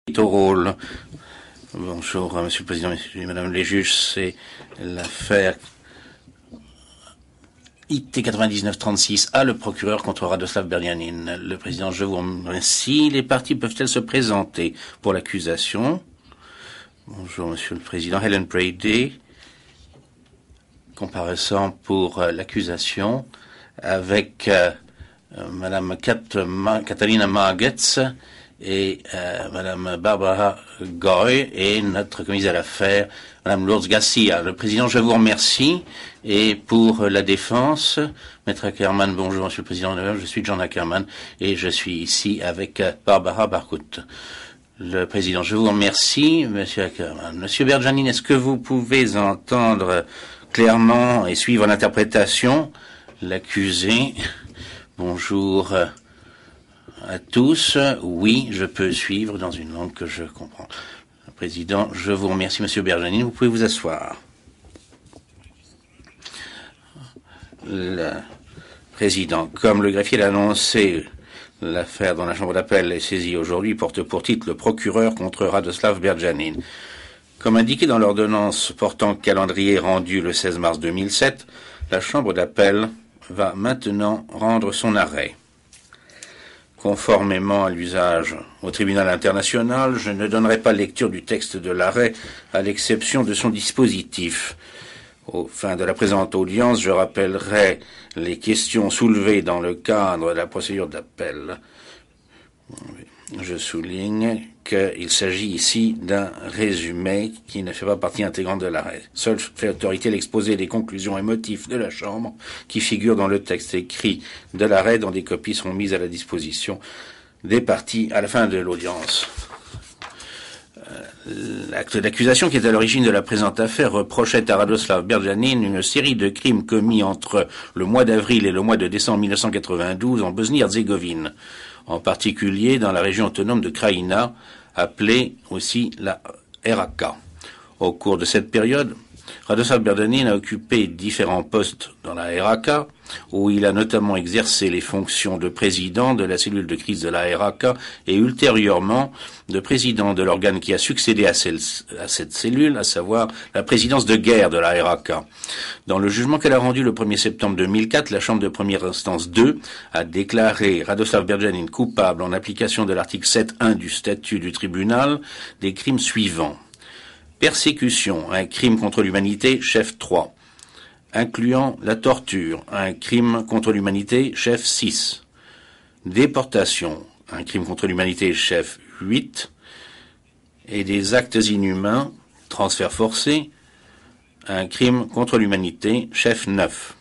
Au rôle. Bonjour, Monsieur le Président, Messieurs et Madame les juges, c'est l'affaire IT 9936 A, le procureur contre Radoslav Berdianin. Le Président, je vous remercie. Les parties peuvent-elles se présenter pour l'accusation? Bonjour, Monsieur le Président. Helen Brady, comparaissant pour l'accusation avec Madame Catalina Margetts et Madame Barbara Goy et notre commissaire à l'affaire, Madame Lourdes Garcia. Le Président, je vous remercie. Et pour la défense, Maître Ackerman, bonjour Monsieur le Président, je suis John Ackerman et je suis ici avec Barbara Barkut. Le Président, je vous remercie, Monsieur Ackerman. Monsieur Berdianin, est-ce que vous pouvez entendre clairement et suivre l'interprétation? L'accusé, bonjour à tous. Oui, je peux suivre dans une langue que je comprends. Le Président, je vous remercie, Monsieur Berdianin. Vous pouvez vous asseoir. Le Président, comme le greffier l'a annoncé, l'affaire dont la Chambre d'appel est saisie aujourd'hui porte pour titre le procureur contre Radoslav Berdianin. Comme indiqué dans l'ordonnance portant calendrier rendu le 16 mars 2007, la Chambre d'appel va maintenant rendre son arrêt. Conformément à l'usage au tribunal international, je ne donnerai pas lecture du texte de l'arrêt à l'exception de son dispositif. Au fin de la présente audience, je rappellerai les questions soulevées dans le cadre de la procédure d'appel. Je souligne qu'il s'agit ici d'un résumé qui ne fait pas partie intégrante de l'arrêt. Seule fait autorité l'exposé des conclusions et motifs de la Chambre qui figurent dans le texte écrit de l'arrêt dont des copies seront mises à la disposition des parties à la fin de l'audience. L'acte d'accusation qui est à l'origine de la présente affaire reprochait à Radoslav Berdianin une série de crimes commis entre le mois d'avril et le mois de décembre 1992 en Bosnie-Herzégovine, en particulier dans la région autonome de Krajina, appelée aussi la RAK. Au cours de cette période, Radoslav Berdianin a occupé différents postes dans la RAK, où il a notamment exercé les fonctions de président de la cellule de crise de la RAK et ultérieurement de président de l'organe qui a succédé à cette cellule, à savoir la présidence de guerre de la RAK. Dans le jugement qu'elle a rendu le 1er septembre 2004, la Chambre de première instance 2 a déclaré Radoslav Berdianin coupable en application de l'article 7.1 du statut du tribunal des crimes suivants. Persécution, un crime contre l'humanité, chef 3, incluant la torture, un crime contre l'humanité, chef 6, déportation, un crime contre l'humanité, chef 8, et des actes inhumains, transfert forcé, un crime contre l'humanité, chef 9.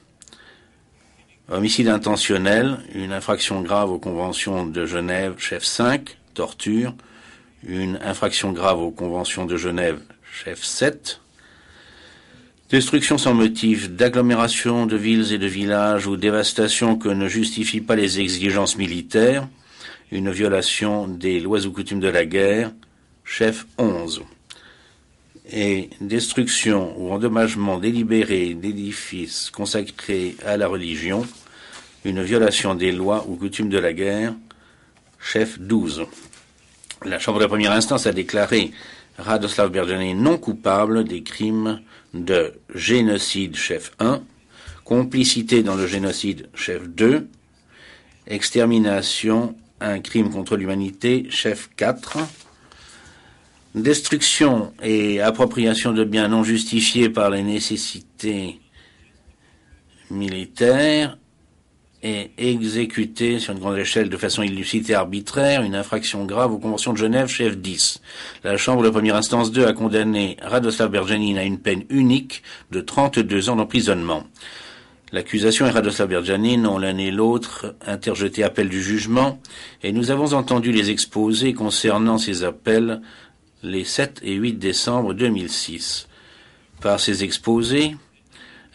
Homicide intentionnel, une infraction grave aux conventions de Genève, chef 5, torture, une infraction grave aux conventions de Genève, chef 7, destruction sans motif d'agglomération de villes et de villages ou dévastation que ne justifient pas les exigences militaires, une violation des lois ou coutumes de la guerre, chef 11, et destruction ou endommagement délibéré d'édifices consacrés à la religion, une violation des lois ou coutumes de la guerre, chef 12. La Chambre de première instance a déclaré Radoslav Berdianin non coupable des crimes de génocide chef 1, complicité dans le génocide chef 2, extermination, un crime contre l'humanité chef 4, destruction et appropriation de biens non justifiés par les nécessités militaires et exécuté sur une grande échelle de façon illicite et arbitraire, une infraction grave aux conventions de Genève, chef 10. La Chambre de première instance 2 a condamné Radoslav Berdianin à une peine unique de 32 ans d'emprisonnement. L'accusation et Radoslav Berdianin ont l'un et l'autre interjeté appel du jugement, et nous avons entendu les exposés concernant ces appels les 7 et 8 décembre 2006. Par ces exposés,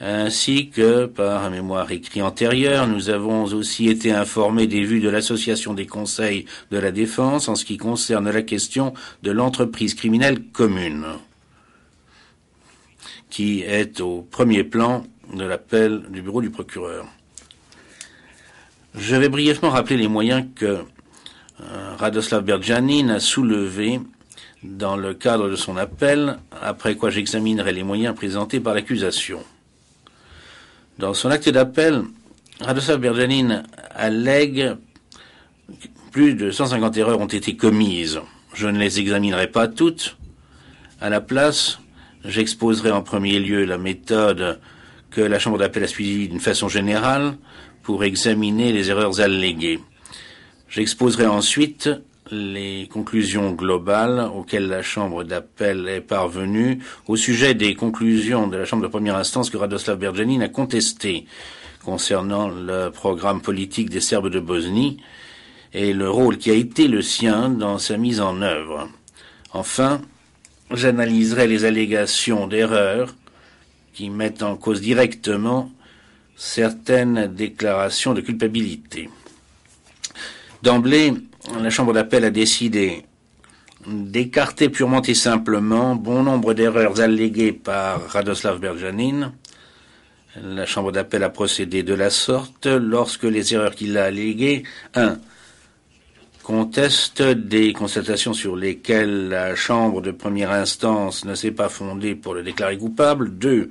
ainsi que par un mémoire écrit antérieur, nous avons aussi été informés des vues de l'Association des conseils de la défense en ce qui concerne la question de l'entreprise criminelle commune, qui est au premier plan de l'appel du bureau du procureur. Je vais brièvement rappeler les moyens que Radoslav Berdianin a soulevés dans le cadre de son appel, après quoi j'examinerai les moyens présentés par l'accusation. Dans son acte d'appel, Radoslav Berdjanin allègue que plus de 150 erreurs ont été commises. Je ne les examinerai pas toutes. À la place, j'exposerai en premier lieu la méthode que la Chambre d'appel a suivie d'une façon générale pour examiner les erreurs alléguées. J'exposerai ensuite les conclusions globales auxquelles la Chambre d'appel est parvenue au sujet des conclusions de la Chambre de première instance que Radoslav Berdjanin a contestées concernant le programme politique des Serbes de Bosnie et le rôle qui a été le sien dans sa mise en œuvre. Enfin, j'analyserai les allégations d'erreurs qui mettent en cause directement certaines déclarations de culpabilité. D'emblée, la Chambre d'appel a décidé d'écarter purement et simplement bon nombre d'erreurs alléguées par Radoslav Berdjanin. La Chambre d'appel a procédé de la sorte lorsque les erreurs qu'il a alléguées, 1. Contestent des constatations sur lesquelles la Chambre de première instance ne s'est pas fondée pour le déclarer coupable. 2.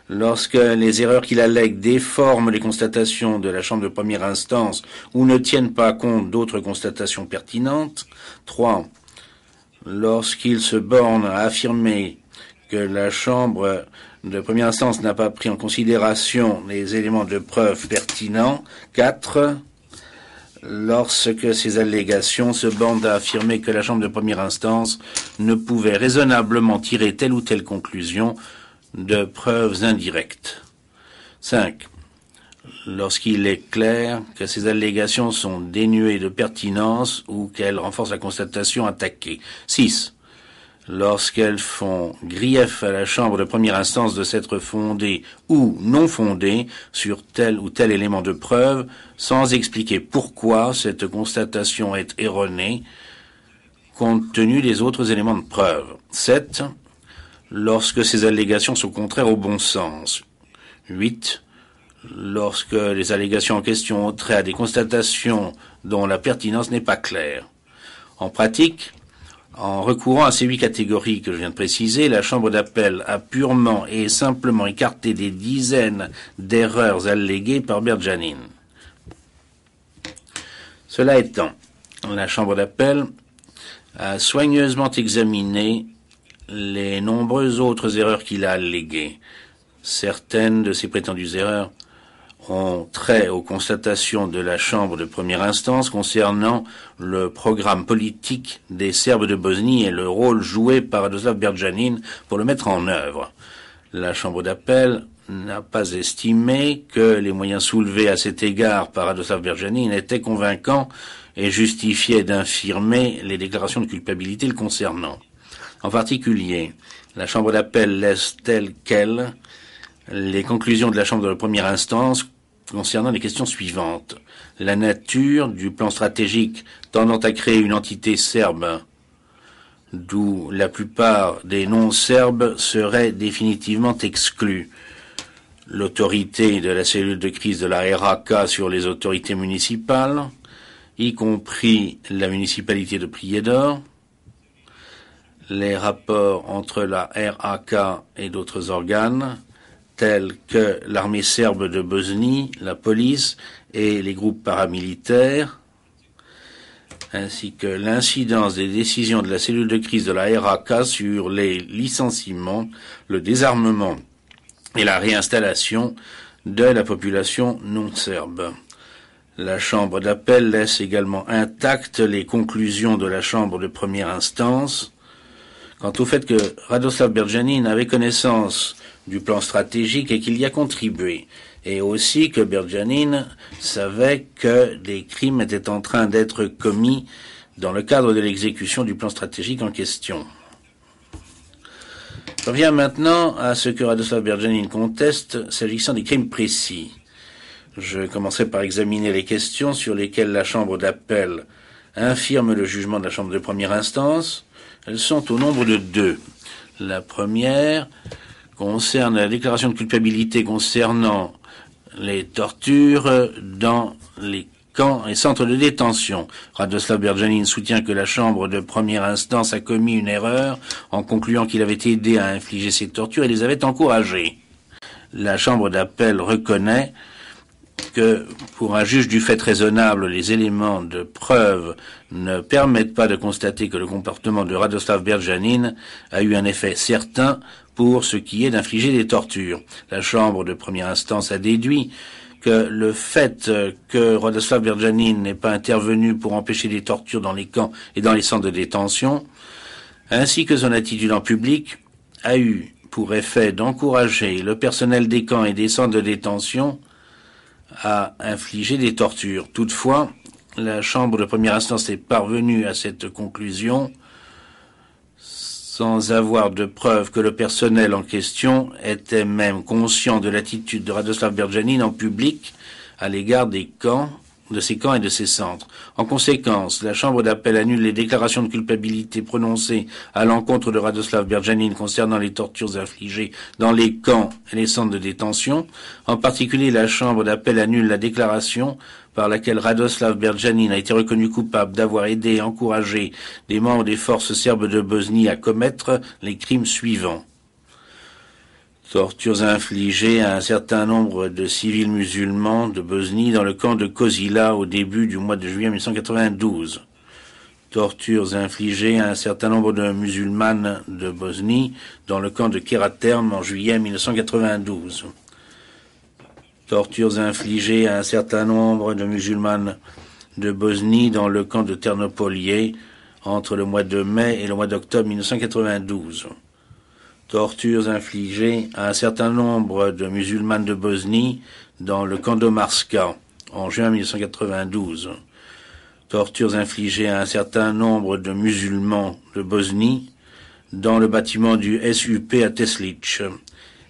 Lorsque les erreurs qu'il allègue déforment les constatations de la Chambre de première instance ou ne tiennent pas compte d'autres constatations pertinentes. 3. Lorsqu'il se borne à affirmer que la Chambre de première instance n'a pas pris en considération les éléments de preuve pertinents. 4. Lorsque ces allégations se bornent à affirmer que la Chambre de première instance ne pouvait raisonnablement tirer telle ou telle conclusion de preuves indirectes. 5. Lorsqu'il est clair que ces allégations sont dénuées de pertinence ou qu'elles renforcent la constatation attaquée. 6. Lorsqu'elles font grief à la Chambre de première instance de s'être fondée ou non fondée sur tel ou tel élément de preuve, sans expliquer pourquoi cette constatation est erronée, compte tenu des autres éléments de preuve. 7. Lorsque ces allégations sont contraires au bon sens. 8. Lorsque les allégations en question ont trait à des constatations dont la pertinence n'est pas claire. En pratique, en recourant à ces 8 catégories que je viens de préciser, la Chambre d'appel a purement et simplement écarté des dizaines d'erreurs alléguées par Berdjanin. Cela étant, la Chambre d'appel a soigneusement examiné les nombreuses autres erreurs qu'il a alléguées. Certaines de ces prétendues erreurs ont trait aux constatations de la Chambre de première instance concernant le programme politique des Serbes de Bosnie et le rôle joué par Radoslav Berdjanin pour le mettre en œuvre. La Chambre d'appel n'a pas estimé que les moyens soulevés à cet égard par Radoslav Berdjanin étaient convaincants et justifiaient d'infirmer les déclarations de culpabilité le concernant. En particulier, la Chambre d'appel laisse telles quelles les conclusions de la Chambre de première instance concernant les questions suivantes. La nature du plan stratégique tendant à créer une entité serbe, d'où la plupart des non-serbes seraient définitivement exclus. L'autorité de la cellule de crise de la RAK sur les autorités municipales, y compris la municipalité de Prijedor, les rapports entre la RAK et d'autres organes, tels que l'armée serbe de Bosnie, la police et les groupes paramilitaires, ainsi que l'incidence des décisions de la cellule de crise de la RAK sur les licenciements, le désarmement et la réinstallation de la population non serbe. La Chambre d'appel laisse également intactes les conclusions de la Chambre de première instance quant au fait que Radoslav Berdjanin avait connaissance du plan stratégique et qu'il y a contribué, et aussi que Berdjanin savait que des crimes étaient en train d'être commis dans le cadre de l'exécution du plan stratégique en question. Je reviens maintenant à ce que Radoslav Berdjanin conteste s'agissant des crimes précis. Je commencerai par examiner les questions sur lesquelles la Chambre d'appel infirme le jugement de la Chambre de première instance. Elles sont au nombre de 2. La première concerne la déclaration de culpabilité concernant les tortures dans les camps et centres de détention. Radoslav Berdjanin soutient que la Chambre de première instance a commis une erreur en concluant qu'il avait aidé à infliger ces tortures et les avait encouragées. La Chambre d'appel reconnaît que pour un juge du fait raisonnable, les éléments de preuve ne permettent pas de constater que le comportement de Radoslav Berdjanin a eu un effet certain pour ce qui est d'infliger des tortures. La Chambre de première instance a déduit que le fait que Radoslav Berdjanin n'ait pas intervenu pour empêcher des tortures dans les camps et dans les centres de détention, ainsi que son attitude en public, a eu pour effet d'encourager le personnel des camps et des centres de détention à infliger des tortures. Toutefois, la Chambre de première instance est parvenue à cette conclusion sans avoir de preuve que le personnel en question était même conscient de l'attitude de Radoslav Berdjanin en public à l'égard des camps, de ces camps et de ces centres. En conséquence, la Chambre d'appel annule les déclarations de culpabilité prononcées à l'encontre de Radoslav Berdjanin concernant les tortures infligées dans les camps et les centres de détention. En particulier, la Chambre d'appel annule la déclaration par laquelle Radoslav Berdjanin a été reconnu coupable d'avoir aidé et encouragé des membres des forces serbes de Bosnie à commettre les crimes suivants. Tortures infligées à un certain nombre de civils musulmans de Bosnie dans le camp de Kozila au début du mois de juillet 1992. Tortures infligées à un certain nombre de musulmanes de Bosnie dans le camp de Keraterm en juillet 1992. Tortures infligées à un certain nombre de musulmanes de Bosnie dans le camp de Ternopolier entre le mois de mai et le mois d'octobre 1992. Tortures infligées à un certain nombre de musulmanes de Bosnie dans le camp d'Omarska en juin 1992. Tortures infligées à un certain nombre de musulmans de Bosnie dans le bâtiment du SUP à Teslić.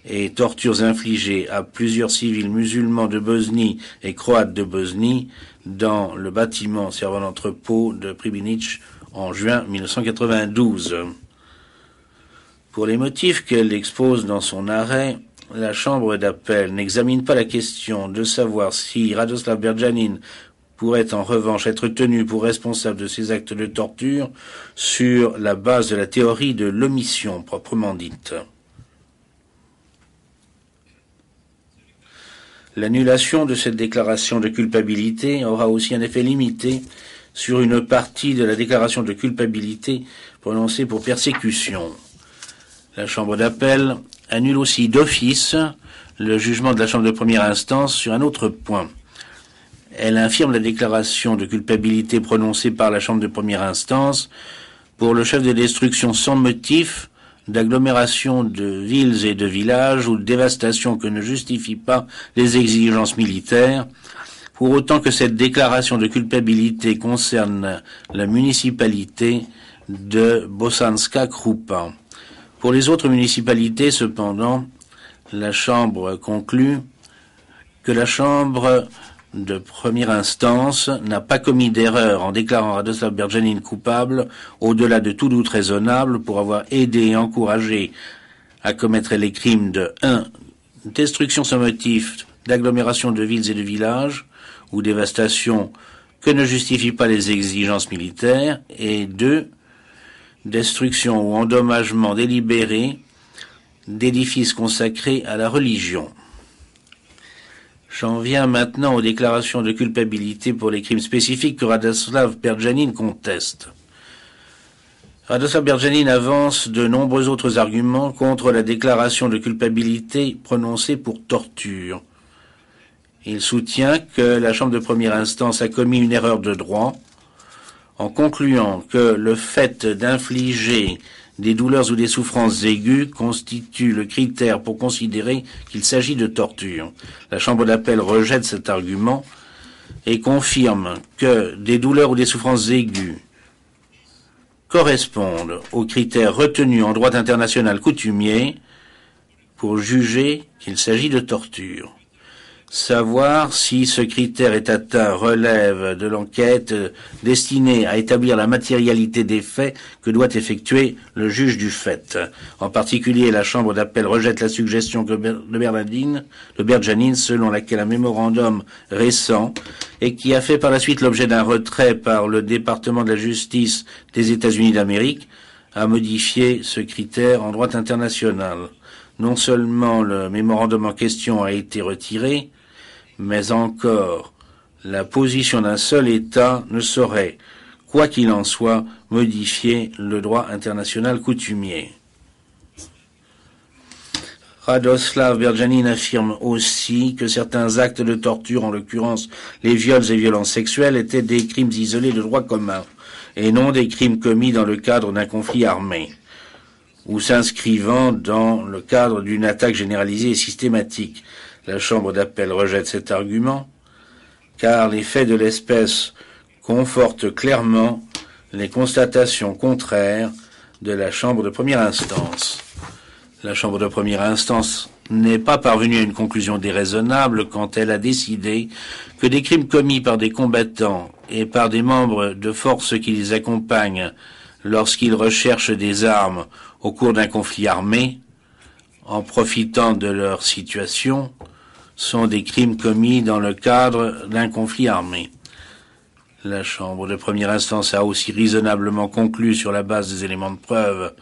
Et tortures infligées à plusieurs civils musulmans de Bosnie et croates de Bosnie dans le bâtiment servant d'entrepôt de Pribinic en juin 1992. Pour les motifs qu'elle expose dans son arrêt, la Chambre d'appel n'examine pas la question de savoir si Radoslav Berdjanin pourrait en revanche être tenu pour responsable de ces actes de torture sur la base de la théorie de l'omission proprement dite. L'annulation de cette déclaration de culpabilité aura aussi un effet limité sur une partie de la déclaration de culpabilité prononcée pour persécution. La Chambre d'appel annule aussi d'office le jugement de la Chambre de première instance sur un autre point. Elle infirme la déclaration de culpabilité prononcée par la Chambre de première instance pour le chef de destruction sans motif d'agglomération de villes et de villages ou de dévastation que ne justifient pas les exigences militaires, pour autant que cette déclaration de culpabilité concerne la municipalité de Bosanska Krupa. Pour les autres municipalités, cependant, la Chambre conclut que la Chambre de première instance n'a pas commis d'erreur en déclarant Radoslav Berdjanin coupable au-delà de tout doute raisonnable pour avoir aidé et encouragé à commettre les crimes de 1. Destruction sans motif d'agglomération de villes et de villages ou dévastation que ne justifient pas les exigences militaires et 2. Destruction ou endommagement délibéré d'édifices consacrés à la religion. J'en viens maintenant aux déclarations de culpabilité pour les crimes spécifiques que Radoslav Berdjanin conteste. Radoslav Berdjanin avance de nombreux autres arguments contre la déclaration de culpabilité prononcée pour torture. Il soutient que la Chambre de première instance a commis une erreur de droit en concluant que le fait d'infliger des douleurs ou des souffrances aiguës constitue le critère pour considérer qu'il s'agit de torture. La Chambre d'appel rejette cet argument et confirme que des douleurs ou des souffrances aiguës correspondent aux critères retenus en droit international coutumier pour juger qu'il s'agit de torture. Savoir si ce critère est atteint relève de l'enquête destinée à établir la matérialité des faits que doit effectuer le juge du fait. En particulier, la Chambre d'appel rejette la suggestion de Berjanine, selon laquelle un mémorandum récent et qui a fait par la suite l'objet d'un retrait par le département de la justice des États-Unis d'Amérique a modifié ce critère en droit international. Non seulement le mémorandum en question a été retiré, mais encore, la position d'un seul État ne saurait, quoi qu'il en soit, modifier le droit international coutumier. Radoslav Berjanine affirme aussi que certains actes de torture, en l'occurrence les viols et violences sexuelles, étaient des crimes isolés de droit commun, et non des crimes commis dans le cadre d'un conflit armé, ou s'inscrivant dans le cadre d'une attaque généralisée et systématique. La Chambre d'appel rejette cet argument, car les faits de l'espèce confortent clairement les constatations contraires de la Chambre de première instance. La Chambre de première instance n'est pas parvenue à une conclusion déraisonnable quand elle a décidé que des crimes commis par des combattants et par des membres de forces qui les accompagnent lorsqu'ils recherchent des armes au cours d'un conflit armé, en profitant de leur situation, sont des crimes commis dans le cadre d'un conflit armé. La Chambre de première instance a aussi raisonnablement conclu, sur la base des éléments de preuve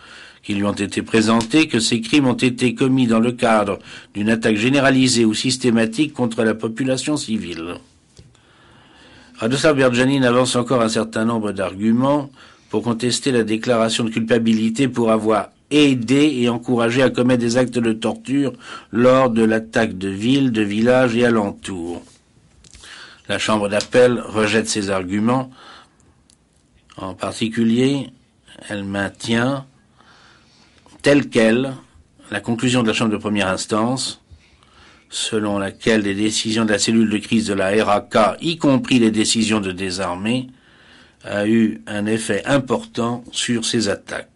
qui lui ont été présentés, que ces crimes ont été commis dans le cadre d'une attaque généralisée ou systématique contre la population civile. Radoslav Berjanine avance encore un certain nombre d'arguments pour contester la déclaration de culpabilité pour avoir aidé et encouragé à commettre des actes de torture lors de l'attaque de villes, de villages et alentours. La Chambre d'appel rejette ces arguments. En particulier, elle maintient telle quelle la conclusion de la Chambre de première instance, selon laquelle les décisions de la cellule de crise de la RAK, y compris les décisions de désarmer, a eu un effet important sur ces attaques.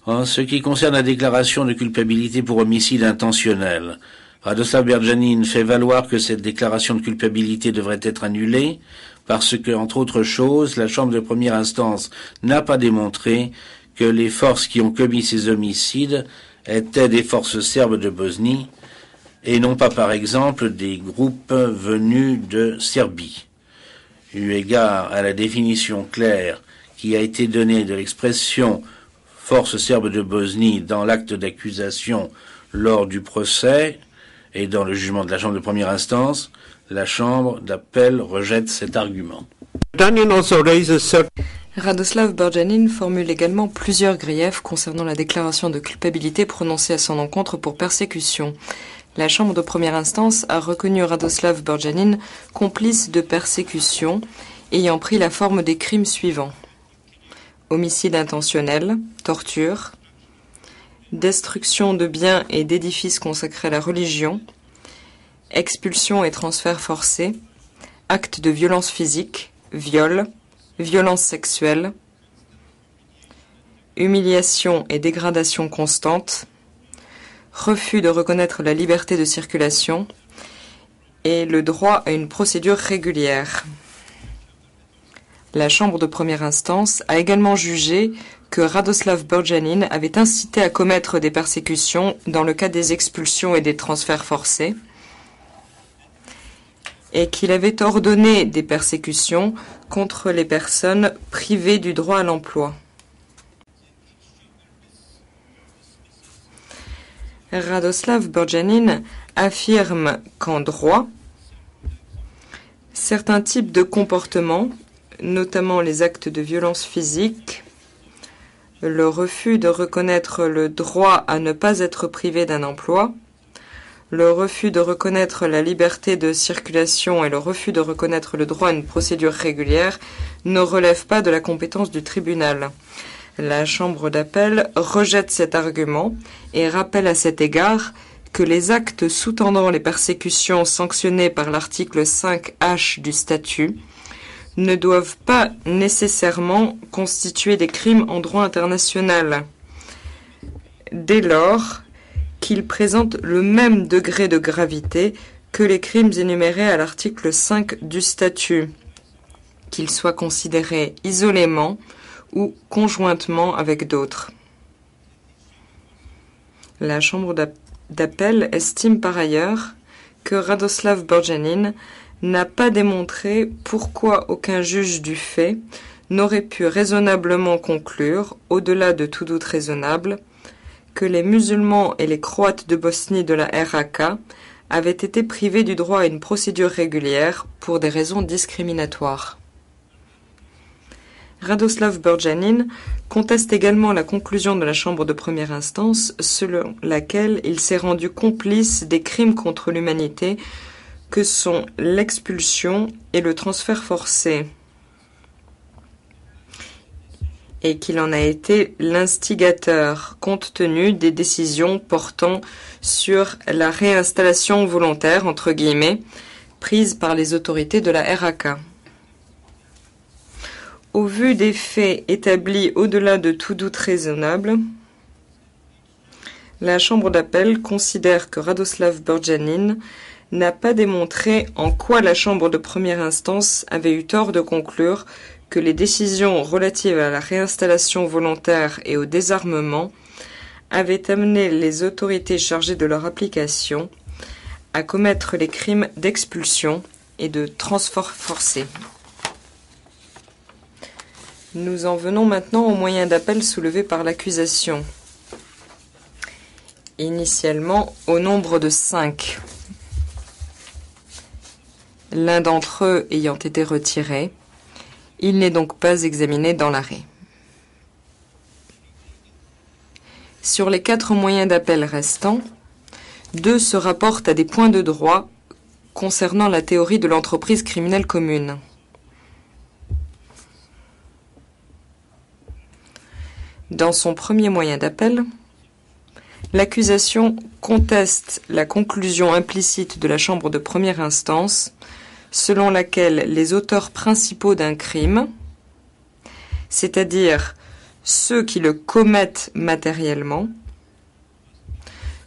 En ce qui concerne la déclaration de culpabilité pour homicide intentionnel, Radoslav Berjanine fait valoir que cette déclaration de culpabilité devrait être annulée parce que, entre autres choses, la Chambre de première instance n'a pas démontré que les forces qui ont commis ces homicides étaient des forces serbes de Bosnie et non pas, par exemple, des groupes venus de Serbie. Eu égard à la définition claire qui a été donnée de l'expression forces serbes de Bosnie dans l'acte d'accusation lors du procès et dans le jugement de la Chambre de première instance, la Chambre d'appel rejette cet argument. Radoslav Berjanine formule également plusieurs griefs concernant la déclaration de culpabilité prononcée à son encontre pour persécution. La Chambre de première instance a reconnu Radoslav Berjanine complice de persécution ayant pris la forme des crimes suivants: homicide intentionnel, torture, destruction de biens et d'édifices consacrés à la religion, expulsion et transfert forcé, actes de violence physique, viol, violence sexuelle, humiliation et dégradation constante, refus de reconnaître la liberté de circulation et le droit à une procédure régulière. La Chambre de première instance a également jugé que Radoslav Berjanine avait incité à commettre des persécutions dans le cas des expulsions et des transferts forcés, et qu'il avait ordonné des persécutions contre les personnes privées du droit à l'emploi. Radoslav Berjanine affirme qu'en droit, certains types de comportements, notamment les actes de violence physique, le refus de reconnaître le droit à ne pas être privé d'un emploi, le refus de reconnaître la liberté de circulation et le refus de reconnaître le droit à une procédure régulière ne relèvent pas de la compétence du tribunal. La Chambre d'appel rejette cet argument et rappelle à cet égard que les actes sous-tendant les persécutions sanctionnées par l'article 5H du statut ne doivent pas nécessairement constituer des crimes en droit international, dès lors qu'ils présentent le même degré de gravité que les crimes énumérés à l'article 5 du statut, qu'ils soient considérés isolément ou conjointement avec d'autres. La Chambre d'appel estime par ailleurs que Radoslav Borjanin n'a pas démontré pourquoi aucun juge du fait n'aurait pu raisonnablement conclure, au-delà de tout doute raisonnable, que les musulmans et les Croates de Bosnie de la RAK avaient été privés du droit à une procédure régulière pour des raisons discriminatoires. Radoslav Borjanin conteste également la conclusion de la Chambre de première instance selon laquelle il s'est rendu complice des crimes contre l'humanité que sont l'expulsion et le transfert forcé, et qu'il en a été l'instigateur compte tenu des décisions portant sur la réinstallation volontaire, entre guillemets, prise par les autorités de la RAK. Au vu des faits établis au-delà de tout doute raisonnable, la Chambre d'appel considère que Radoslav Borjanin n'a pas démontré en quoi la Chambre de première instance avait eu tort de conclure que les décisions relatives à la réinstallation volontaire et au désarmement avaient amené les autorités chargées de leur application à commettre les crimes d'expulsion et de transfert forcé. Nous en venons maintenant aux moyens d'appel soulevés par l'accusation. Initialement, au nombre de 5. L'un d'entre eux ayant été retiré, il n'est donc pas examiné dans l'arrêt. Sur les 4 moyens d'appel restants, 2 se rapportent à des points de droit concernant la théorie de l'entreprise criminelle commune. Dans son premier moyen d'appel, l'accusation conteste la conclusion implicite de la Chambre de première instance selon laquelle les auteurs principaux d'un crime, c'est-à-dire ceux qui le commettent matériellement,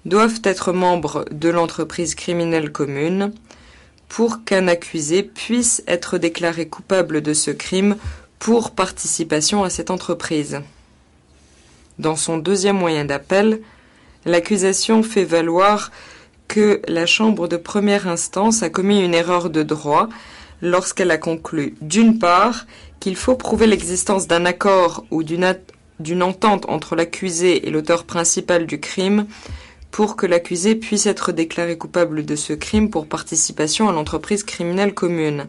doivent être membres de l'entreprise criminelle commune pour qu'un accusé puisse être déclaré coupable de ce crime pour participation à cette entreprise. Dans son deuxième moyen d'appel, l'accusation fait valoir que la Chambre de première instance a commis une erreur de droit lorsqu'elle a conclu, d'une part, qu'il faut prouver l'existence d'un accord ou d'une entente entre l'accusé et l'auteur principal du crime pour que l'accusé puisse être déclaré coupable de ce crime pour participation à l'entreprise criminelle commune,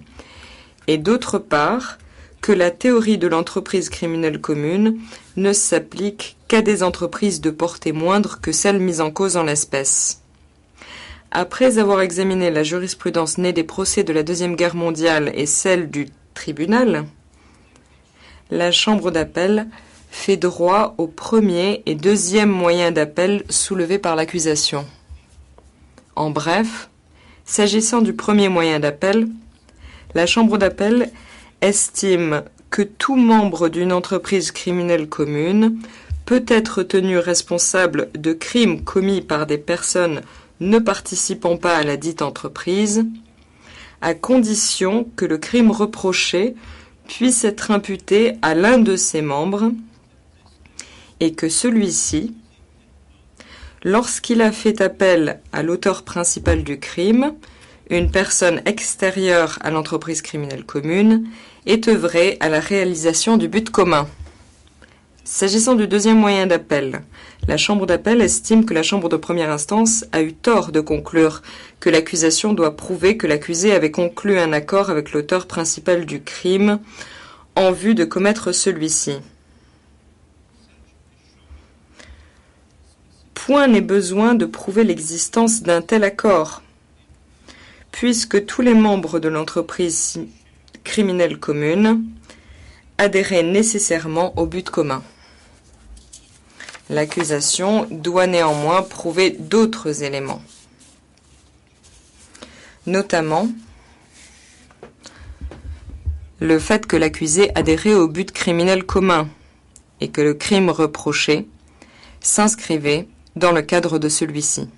et d'autre part, que la théorie de l'entreprise criminelle commune ne s'applique qu'à des entreprises de portée moindre que celles mises en cause en l'espèce. Après avoir examiné la jurisprudence née des procès de la Deuxième Guerre mondiale et celle du tribunal, la Chambre d'appel fait droit au premier et deuxième moyen d'appel soulevés par l'accusation. En bref, s'agissant du premier moyen d'appel, la Chambre d'appel estime que tout membre d'une entreprise criminelle commune peut être tenu responsable de crimes commis par des personnes ne participant pas à la dite entreprise, à condition que le crime reproché puisse être imputé à l'un de ses membres et que celui-ci, lorsqu'il a fait appel à l'auteur principal du crime, une personne extérieure à l'entreprise criminelle commune, ait œuvré à la réalisation du but commun. S'agissant du deuxième moyen d'appel, la Chambre d'appel estime que la Chambre de première instance a eu tort de conclure que l'accusation doit prouver que l'accusé avait conclu un accord avec l'auteur principal du crime en vue de commettre celui-ci. Point n'est besoin de prouver l'existence d'un tel accord, puisque tous les membres de l'entreprise criminelle commune adhéraient nécessairement au but commun. L'accusation doit néanmoins prouver d'autres éléments, notamment le fait que l'accusé adhérait au but criminel commun et que le crime reproché s'inscrivait dans le cadre de celui-ci.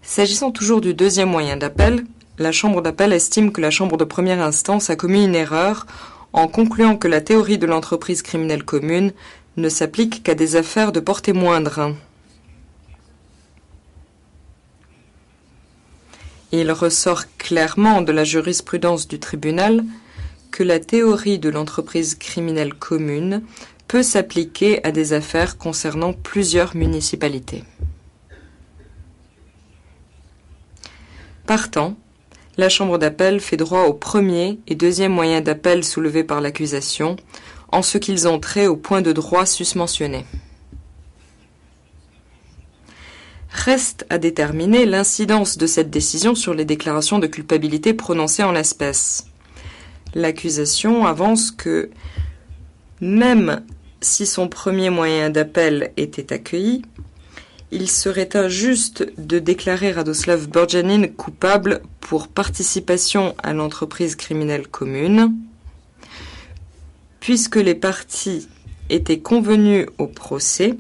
S'agissant toujours du deuxième moyen d'appel, la Chambre d'appel estime que la Chambre de première instance a commis une erreur en concluant que la théorie de l'entreprise criminelle commune ne s'applique qu'à des affaires de portée moindre. Il ressort clairement de la jurisprudence du tribunal que la théorie de l'entreprise criminelle commune peut s'appliquer à des affaires concernant plusieurs municipalités. Partant, la Chambre d'appel fait droit au premier et deuxième moyen d'appel soulevés par l'accusation, en ce qu'ils ont trait au point de droit susmentionné. Reste à déterminer l'incidence de cette décision sur les déclarations de culpabilité prononcées en l'espèce. L'accusation avance que, même si son premier moyen d'appel était accueilli, il serait injuste de déclarer Radoslav Borjanin coupable pour participation à l'entreprise criminelle commune, puisque les parties étaient convenues au procès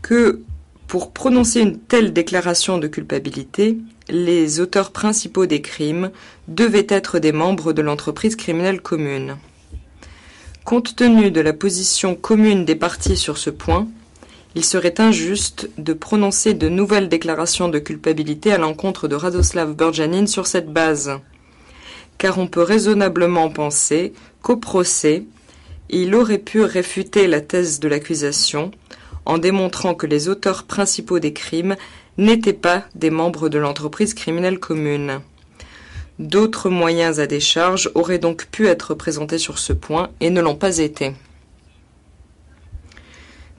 que, pour prononcer une telle déclaration de culpabilité, les auteurs principaux des crimes devaient être des membres de l'entreprise criminelle commune. Compte tenu de la position commune des parties sur ce point, il serait injuste de prononcer de nouvelles déclarations de culpabilité à l'encontre de Radoslav Borjanin sur cette base, car on peut raisonnablement penser qu'au procès, il aurait pu réfuter la thèse de l'accusation en démontrant que les auteurs principaux des crimes n'étaient pas des membres de l'entreprise criminelle commune. D'autres moyens à décharge auraient donc pu être présentés sur ce point et ne l'ont pas été.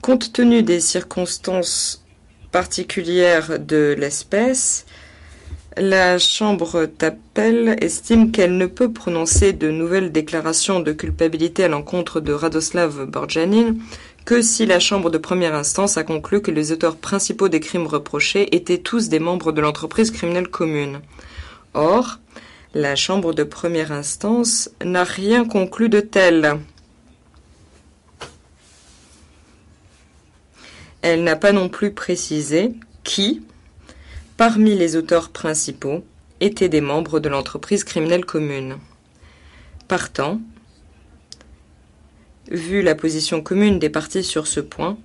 Compte tenu des circonstances particulières de l'espèce, la Chambre d'appel estime qu'elle ne peut prononcer de nouvelles déclarations de culpabilité à l'encontre de Radoslav Borjanin que si la Chambre de première instance a conclu que les auteurs principaux des crimes reprochés étaient tous des membres de l'entreprise criminelle commune. Or, la Chambre de première instance n'a rien conclu de tel. Elle n'a pas non plus précisé qui, parmi les auteurs principaux, étaient des membres de l'entreprise criminelle commune. Partant, vu la position commune des parties sur ce point,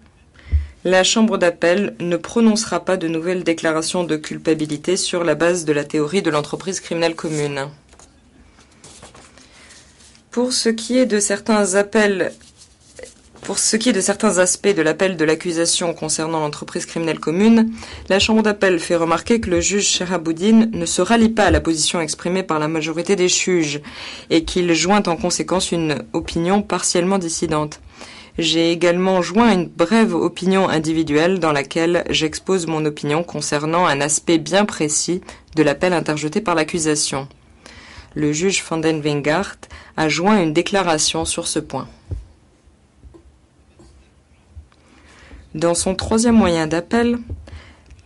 la Chambre d'appel ne prononcera pas de nouvelles déclarations de culpabilité sur la base de la théorie de l'entreprise criminelle commune. Pour ce qui est de certains aspects de l'appel de l'accusation concernant l'entreprise criminelle commune, la Chambre d'appel fait remarquer que le juge Sheraboudine ne se rallie pas à la position exprimée par la majorité des juges et qu'il joint en conséquence une opinion partiellement dissidente. J'ai également joint une brève opinion individuelle dans laquelle j'expose mon opinion concernant un aspect bien précis de l'appel interjeté par l'accusation. Le juge Van den Wingart a joint une déclaration sur ce point. Dans son troisième moyen d'appel,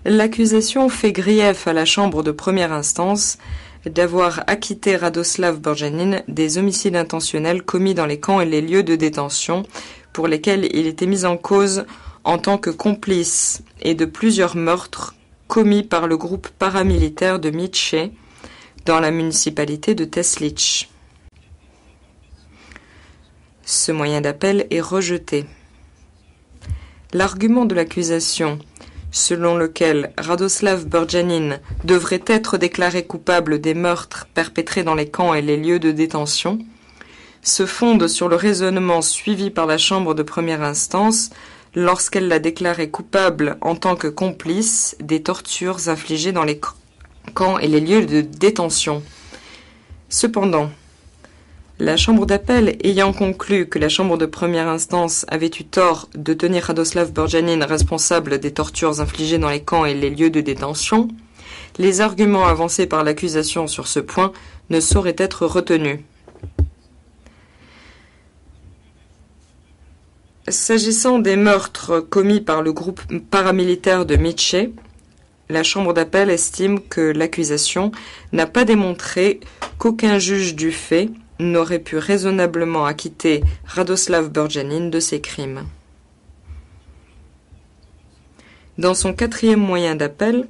l'accusation fait grief à la Chambre de première instance d'avoir acquitté Radoslav Borjanin des homicides intentionnels commis dans les camps et les lieux de détention pour lesquels il était mis en cause en tant que complice et de plusieurs meurtres commis par le groupe paramilitaire de Mitche dans la municipalité de Teslić. Ce moyen d'appel est rejeté. L'argument de l'accusation, selon lequel Radoslav Borjanin devrait être déclaré coupable des meurtres perpétrés dans les camps et les lieux de détention, se fonde sur le raisonnement suivi par la Chambre de première instance lorsqu'elle l'a déclaré coupable en tant que complice des tortures infligées dans les camps et les lieux de détention. Cependant, la Chambre d'appel ayant conclu que la Chambre de première instance avait eu tort de tenir Radoslav Borjanin responsable des tortures infligées dans les camps et les lieux de détention, les arguments avancés par l'accusation sur ce point ne sauraient être retenus. S'agissant des meurtres commis par le groupe paramilitaire de Mitche, la Chambre d'appel estime que l'accusation n'a pas démontré qu'aucun juge du fait n'aurait pu raisonnablement acquitter Radoslav Borjanin de ces crimes. Dans son quatrième moyen d'appel,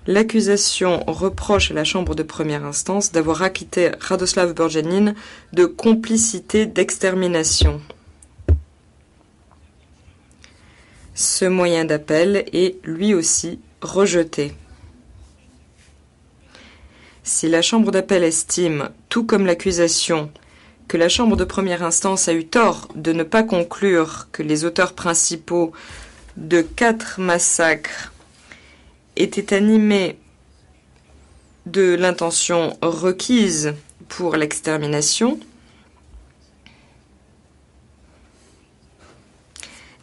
l'accusation reproche à la chambre de première instance d'avoir acquitté Radoslav Borjanin de complicité d'extermination. Ce moyen d'appel est lui aussi rejeté. Si la chambre d'appel estime, tout comme l'accusation, que la chambre de première instance a eu tort de ne pas conclure que les auteurs principaux de 4 massacres étaient animés de l'intention requise pour l'extermination,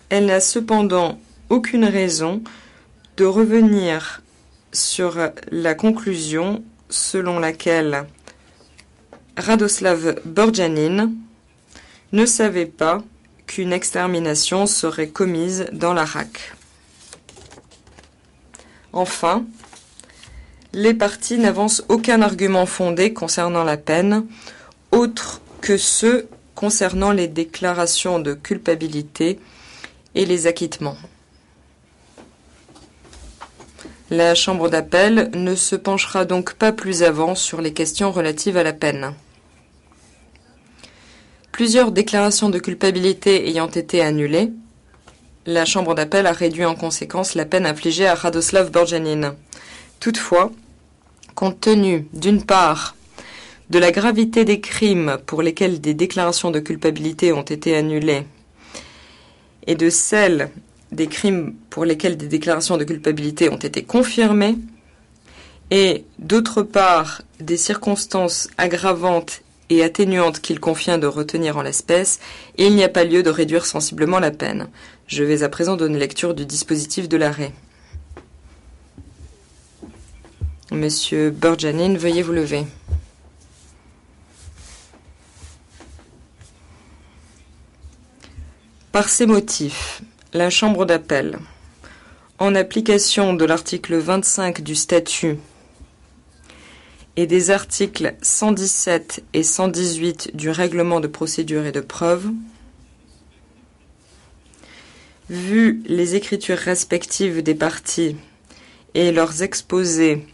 elle n'a cependant aucune raison de revenir sur la conclusion selon laquelle Radoslav Borjanin ne savait pas qu'une extermination serait commise dans l'Arak. Enfin, les parties n'avancent aucun argument fondé concernant la peine, autre que ceux concernant les déclarations de culpabilité et les acquittements. La Chambre d'appel ne se penchera donc pas plus avant sur les questions relatives à la peine. Plusieurs déclarations de culpabilité ayant été annulées, la Chambre d'appel a réduit en conséquence la peine infligée à Radoslav Borjanin. Toutefois, compte tenu, d'une part, de la gravité des crimes pour lesquels des déclarations de culpabilité ont été annulées, et de celle des crimes pour lesquels des déclarations de culpabilité ont été confirmées, et d'autre part des circonstances aggravantes et atténuantes qu'il convient de retenir en l'espèce, il n'y a pas lieu de réduire sensiblement la peine. Je vais à présent donner lecture du dispositif de l'arrêt. Monsieur Borjanin, veuillez vous lever. Par ces motifs, la Chambre d'appel, en application de l'article 25 du statut et des articles 117 et 118 du règlement de procédure et de preuve, vu les écritures respectives des parties et leurs exposés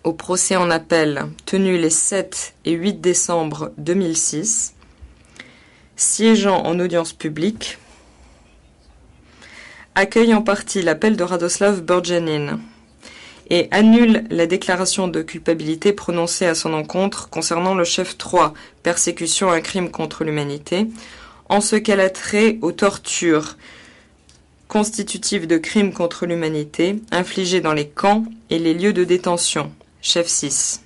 au procès en appel tenu les 7 et 8 décembre 2006, siégeant en audience publique, accueille en partie l'appel de Radoslav Borjanin et annule la déclaration de culpabilité prononcée à son encontre concernant le chef 3, persécution un crime contre l'humanité, en ce qu'elle a trait aux tortures constitutives de crimes contre l'humanité infligées dans les camps et les lieux de détention, chef 6.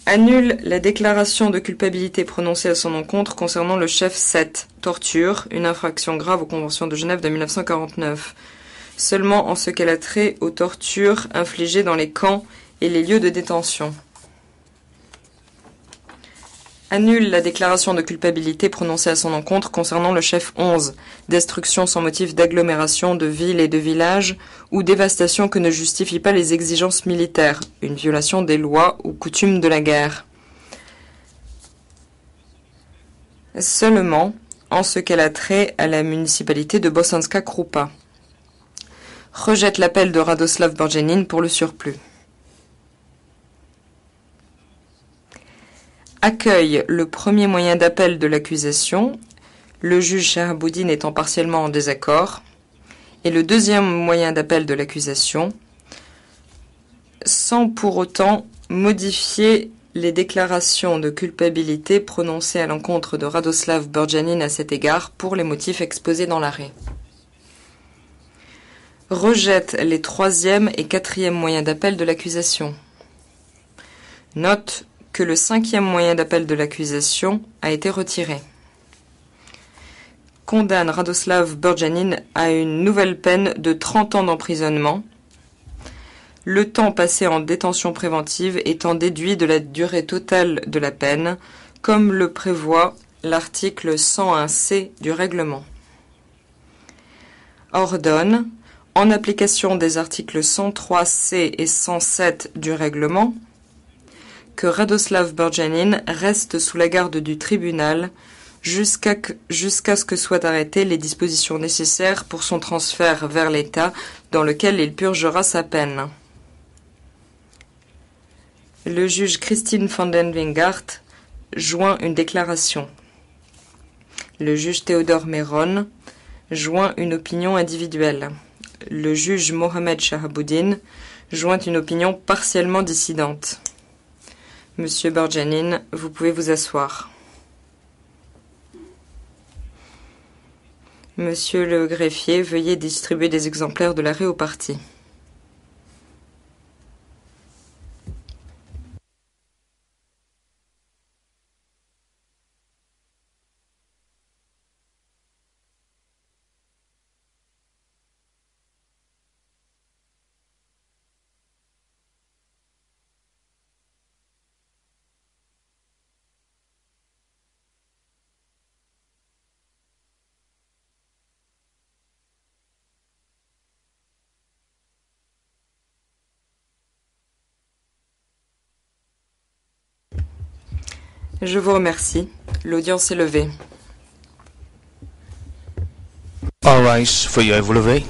Annule la déclaration de culpabilité prononcée à son encontre concernant le chef 7, torture, une infraction grave aux conventions de Genève de 1949, seulement en ce qu'elle a trait aux tortures infligées dans les camps et les lieux de détention. Annule la déclaration de culpabilité prononcée à son encontre concernant le chef 11, destruction sans motif d'agglomération de villes et de villages ou dévastation que ne justifient pas les exigences militaires, une violation des lois ou coutumes de la guerre. Seulement en ce qu'elle a trait à la municipalité de Bosanska Krupa. Rejette l'appel de Radoslav Borjanin pour le surplus. Accueille le premier moyen d'appel de l'accusation, le juge Sharaboudine étant partiellement en désaccord, et le deuxième moyen d'appel de l'accusation, sans pour autant modifier les déclarations de culpabilité prononcées à l'encontre de Radoslav Borjanin à cet égard pour les motifs exposés dans l'arrêt. Rejette les troisième et quatrième moyens d'appel de l'accusation. Note que le cinquième moyen d'appel de l'accusation a été retiré. Condamne Radoslav Borjanin à une nouvelle peine de 30 ans d'emprisonnement, le temps passé en détention préventive étant déduit de la durée totale de la peine, comme le prévoit l'article 101C du règlement. Ordonne, en application des articles 103C et 107 du règlement, que Radoslav Borjanin reste sous la garde du tribunal jusqu'à ce que soient arrêtées les dispositions nécessaires pour son transfert vers l'État dans lequel il purgera sa peine. Le juge Christine van den Wingart joint une déclaration. Le juge Théodore Meron joint une opinion individuelle. Le juge Mohamed Shahabuddin joint une opinion partiellement dissidente. Monsieur Borjanin, vous pouvez vous asseoir. Monsieur le greffier, veuillez distribuer des exemplaires de l'arrêt aux parties. Je vous remercie. L'audience est levée. All rise, veuillez vous lever.